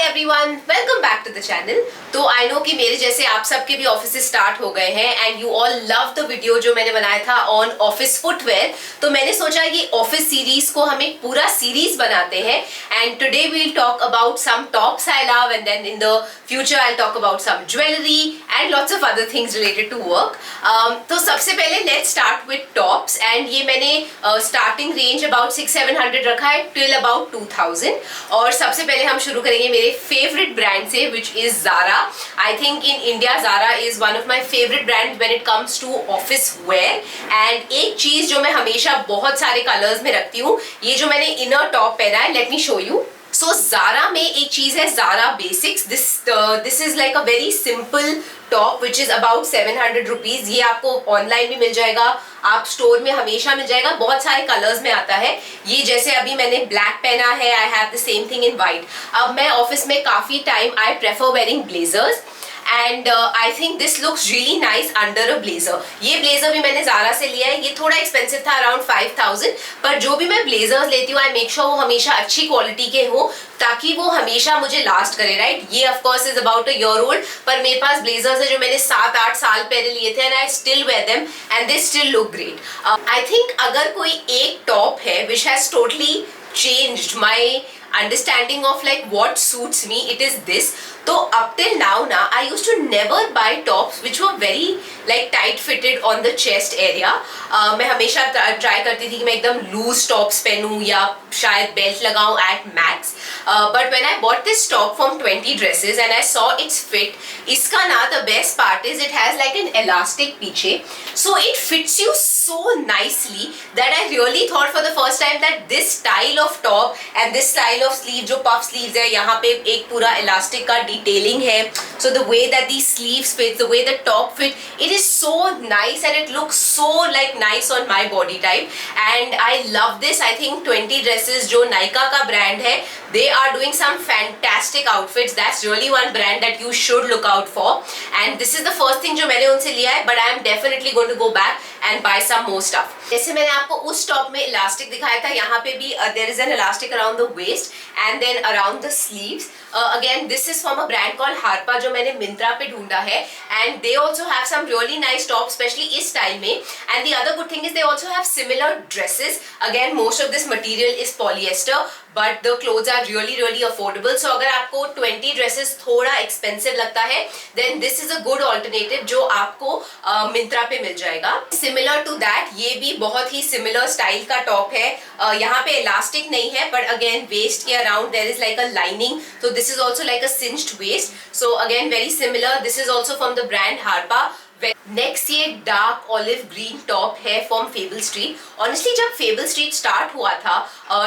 Everyone, welcome back to the channel. तो I no कि मेरे जैसे आप सबके भी ऑफिस स्टार्ट हो गए हैं and you all love the video जो मैंने बनाया था ऑन ऑफिस फुटवेयर। तो मैंने सोचा कि ऑफिस सीरीज को हम एक पूरा सीरीज बनाते हैं and today we'll talk about some tops I love and then in the future I talk about some jewellery and lots of other things related to work. तो सबसे पहले let's start with tops and ये मैंने starting range about 600-700 रखा है till about 2000। और सबसे पहले हम शुरू करेंगे मेरे फेवरेट ब्रांड से which is Zara। I think in India Zara is one of my favorite brands when it comes to office wear। and एक चीज जो मैं हमेशा बहुत सारे कलर्स में रखती हूँ, ये जो मैंने इनर टॉप पहना है, let me show you. So Zara में एक चीज है Zara Basics। This is like a very simple top which is about 700 rupees. ये आपको ऑनलाइन भी मिल जाएगा, आप स्टोर में हमेशा मिल जाएगा, बहुत सारे कलर्स में आता है। ये जैसे अभी मैंने ब्लैक पहना है, I have the same thing in white. अब मैं ऑफिस में काफी time I prefer wearing blazers and I think this looks really nice under a blazer. ये ब्लेजर भी मैंने Zara से लिया है, ये थोड़ा एक्सपेंसिव था अराउंड 5000, पर जो भी मैं ब्लेजर्स लेती हूँ आई मेक श्योर वो हमेशा अच्छी क्वालिटी के हो ताकि वो हमेशा मुझे लास्ट करे, राइट। ये of course is about a year old, पर मेरे पास ब्लेजर्स है जो मैंने 7-8 साल पहले लिए थे and I still wear them and they still look great. I think अगर कोई एक टॉप है which has totally changed my understanding of like what suits me, it is this। तो up till now na I used to never buy tops which were very like tight fitted on the chest area। मैं हमेशा try करती थी कि मैं एकदम loose tops पहनूं या शायद बेल्ट लगाऊं at max। but when I bought this top from 20 dresses and I saw its fit, इसका ना the best part is it has like an elastic पीछे, so it fits you so nicely that I really thought for the first time that this style of top and this style of sleeve जो puff sleeves है, यहाँ पे एक पूरा elastic का detailing है, so the way that these sleeves fit, the way the top fit, it is so nice and it looks so like nice on my body type and I love this। I think 20 dresses जो Nykaa का brand है, they are doing some fantastic outfits। That's really one brand that you should look out for and this is the first thing जो मैंने उनसे लिया है, but I am definitely going to go back and buy some more stuff। जैसे मैंने आपको उस top में इलास्टिक दिखाया था, यहाँ पे भी there is an elastic around the waist and then around the sleeves। Again this is from a brand called Harpa जो मैंने मिंत्रा पे ढूंढा है and they also have some really nice tops especially इस स्टाइल में। and the other good thing is they also have similar dresses। again most of this material is polyester but the clothes are really affordable। so अगर आपको 20 dresses थोड़ा expensive लगता है then this is a good alternative जो आपको मिंत्रा पे मिल जाएगा। similar to that ये भी बहुत ही similar style का टॉप है। यहाँ पे elastic नहीं है but again waist के around there is like a lining, so this is also like a cinched waist, so again very similar। this is also from the brand Harpa। Next ये dark olive green top है from Fable Street. Honestly जब Fable Street start हुआ था,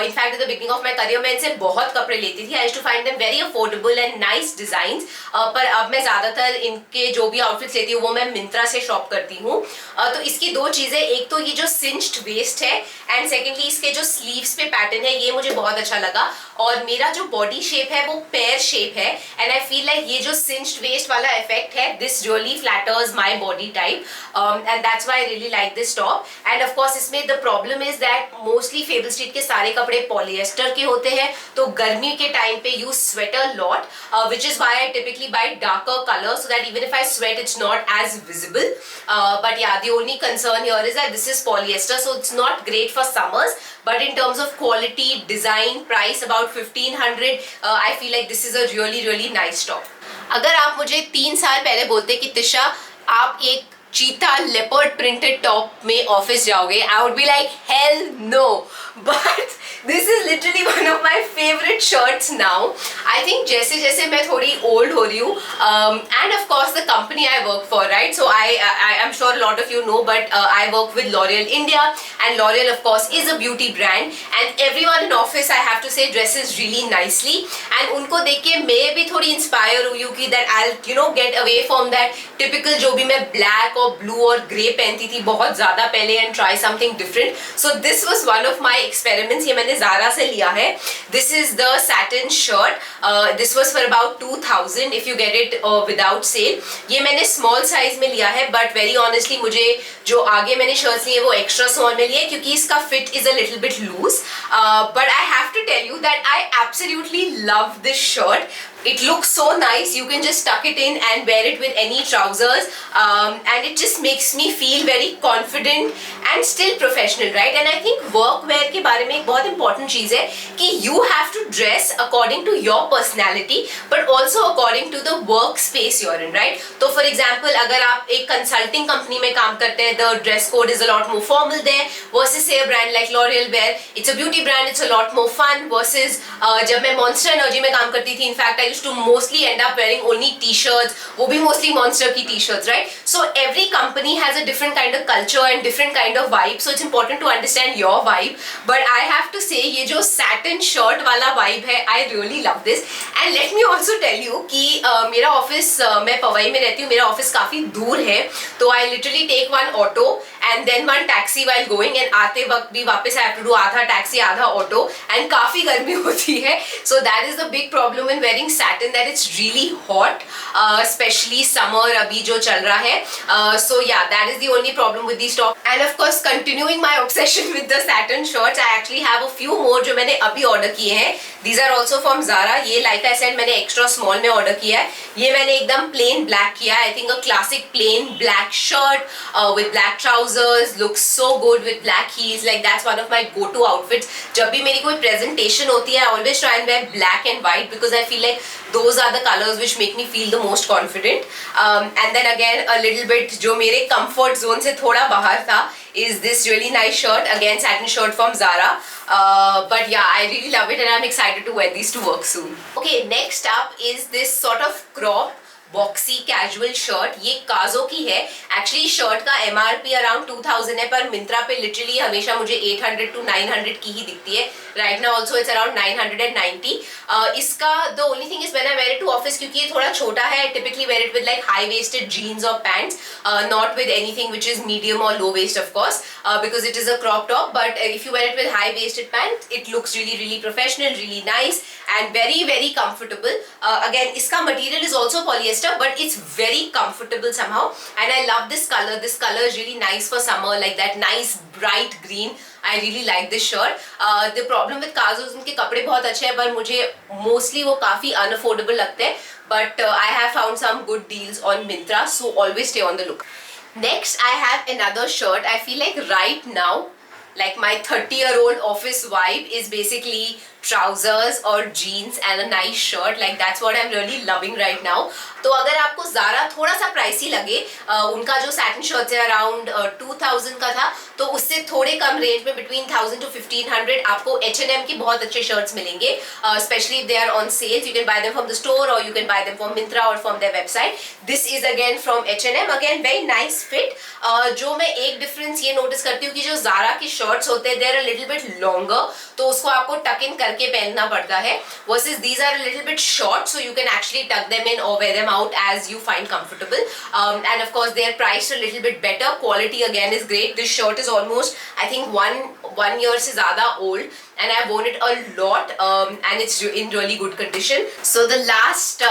in fact at the beginning of my career मैं इनसे बहुत कपड़े लेती थी। I used to find them very affordable and nice designs, पर अब मैं ज्यादातर इनके जो भी आउटफिट्स लेती हूँ वो मैं मिंत्रा से शॉप करती हूँ। तो इसकी दो चीजें, एक तो ये जो सिंच्ड वेस्ट है एंड सेकेंडली इसके जो स्लीव्स पे पैटर्न है ये मुझे बहुत अच्छा लगा। और मेरा जो बॉडी शेप है वो पेयर शेप है एंड आई फील लाइक ये जो सिंच्ड वेस्ट वाला इफेक्ट है this really flutters my body type and that's why I really like this top। and of course इसमें the problem is that mostly Fable Street के सारे कपड़े polyester के होते हैं, तो गर्मी के टाइम पे you sweat a lot which is why I typically buy darker colors so that even if I sweat it's not as visible। but yeah, the only concern here is that this is polyester so it's not great for summers, but in terms of quality, design, price about 1500, I feel like this is a really nice top। अगर आप मुझे 3 साल पहले बोलते कि तिशा आप एक चीता लेपर्ड प्रिंटेड टॉप में ऑफिस जाओगे, I would be like hell no, but this is literally one of my favourite shirts now. I think जैसे जैसे मैं थोड़ी ओल्ड हो रही हूँ and of course the company I work for, right, so I am sure lot of you know, but I work with L'Oreal India and L'Oreal of course is a beauty brand and everyone in office I have to say dresses really nicely and उनको देख के मैं भी थोड़ी inspire हुई हूँ कि that I'll get away from that typical जो भी मैं ब्लैक और ब्लू और ग्रे पहनती थी बहुत ज्यादा पहले and try something different। so this was one of my experiments। ये मैंने Zara से लिया है। this is the satin shirt। this was for about 2000 if you get it without sale। ये मैंने small size में लिया है but very honestly मुझे जो आगे मैंने shirts लिए वो extra small में लिए क्योंकि इसका fit is a little bit loose। but I have to tell you that I absolutely love this shirt। It looks so nice. You can just tuck it in and wear it with any trousers, and it just makes me feel very confident and still professional, right? And I think work wear के बारे में एक बहुत important चीज है कि you have to dress according to your personality, but also according to the workspace you're in, right? तो for example, अगर आप एक consulting company में काम करते हैं, the dress code is a lot more formal there versus say a brand like L'Oreal where it's a beauty brand, it's a lot more fun versus जब मैं Monster Energy में काम करती थी, in fact I used to mostly end up wearing only t-shirts, वो भी mostly Monster की t-shirts, right? So every company has a different kind of culture and different kind of vibe, so it's important to understand your vibe. But I have to say ये जो satin shirt वाला vibe है, I really love this. And let me also tell you कि मेरा office, मैं पवई में रहती हूँ, मेरा ऑफिस काफी दूर है, तो I literally take one auto and then one taxi while going, and आते वक्त भी वापस I have to do आधा taxi आधा auto, and काफी गर्मी होती है. So that is the big problem in wearing satin, that it's really hot, especially summer अभी जो चल रहा है. So yeah, that is the only problem with these tops. And of course, continuing my obsession with the satin shirts, I actually have a few more जो मैंने अभी order किए हैं. These are also from Zara. ये like I said मैंने extra small में order किया है. ये मैंने एकदम plain black किया है. I think a classic plain black shirt with black trousers looks so good with black heels. Like that's one of my go-to outfits. जब भी मेरी कोई presentation होती है, I always try and wear black and white because I feel like those are the colors which make me feel the most confident. And then again a little bit जो मेरे comfort zone से थोड़ा बाहर था is this really nice shirt, again satin shirt from Zara. But yeah, I really love it and I'm excited to wear these to work soon. Okay, next up is this sort of crop boxy casual shirt. ये काजो की है. Actually shirt का MRP around 2000 है, पर मिंत्रा पे literally हमेशा मुझे 800 to 900 की ही दिखती है. Right now also it's around 990. इसका the only thing is when I wear it to office, क्योंकि ये थोड़ा छोटा है, typically wear it with like high waisted jeans और pants, not with anything which is medium और low waist of course, because it is a crop top. But if you wear it with high waisted pants, it looks really professional, really nice and very comfortable. Again, इसका material is also polyester, but it's very comfortable somehow, and I love this color. This color is really nice for summer, like that nice bright green. I really like this shirt. The problem with Kazos, उनके कपड़े बहुत अच्छे हैं, पर मुझे mostly वो काफी unaffordable लगते हैं. But I have found some good deals on Myntra, so always stay on the look. Next, I have another shirt. I feel like right now, like my 30-year-old office vibe is basically trousers or jeans and a nice shirt. Like that's what I'm really loving right now. तो अगर आपको Zara थोड़ा सा pricey लगे, उनका जो satin shirts है around 2000 का था, तो उससे थोड़े कम रेंज में between 1000 to 1500 आपको H&M की बहुत अच्छे shirts मिलेंगे, especially if they are on sales. You can buy them from the store or you can buy them from Myntra or from their website. This is again from H&M. Again very nice fit. जो मैं एक difference ये notice करती हूँ कि जो Zara की shirts होते हैं, they're a little bit longer, तो उसको आपको tuck in करके पहनना पड़ता है, versus these are a little bit short, so you can actually tuck them in or wear them out as you find comfortable. And of course they are priced a little bit better. Quality again is great. This shirt is almost, I think, one year से ज़्यादा old, and I've worn it a lot, and it's in really good condition. So the last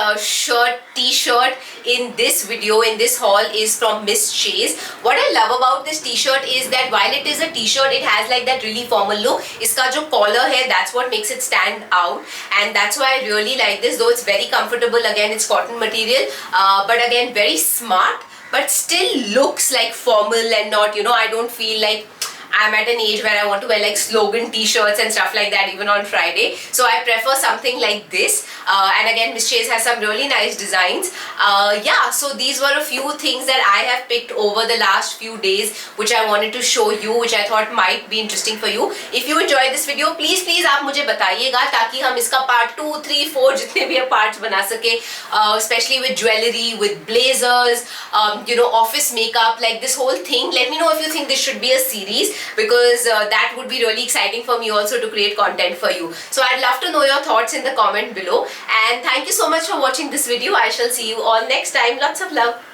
t-shirt in this video, in this haul, is from Miss Chase. What I love about this t-shirt is that while it is a t-shirt, it has like that really formal look. इसका जो collar है, that's what makes it stand out, and that's why I really like this. Though it's very comfortable, again it's cotton material, but again very smart, but still looks like formal and not, you know, I don't feel like I'm at an age where I want to wear like slogan t-shirts and stuff like that even on Friday. So I prefer something like this. And again, Miss Chase has some really nice designs. Yeah, so these were a few things that I have picked over the last few days, which I wanted to show you, which I thought might be interesting for you. If you enjoyed this video, please आप मुझे बताइएगा ताकि हम इसका part 2, 3, 4 जितने भी parts बना सके, especially with jewelry, with blazers, you know, office makeup, like this whole thing. Let me know if you think this should be a series, because that would be really exciting for me also to create content for you. So I'd love to know your thoughts in the comment below, and thank you so much for watching this video. I shall see you all next time. Lots of love.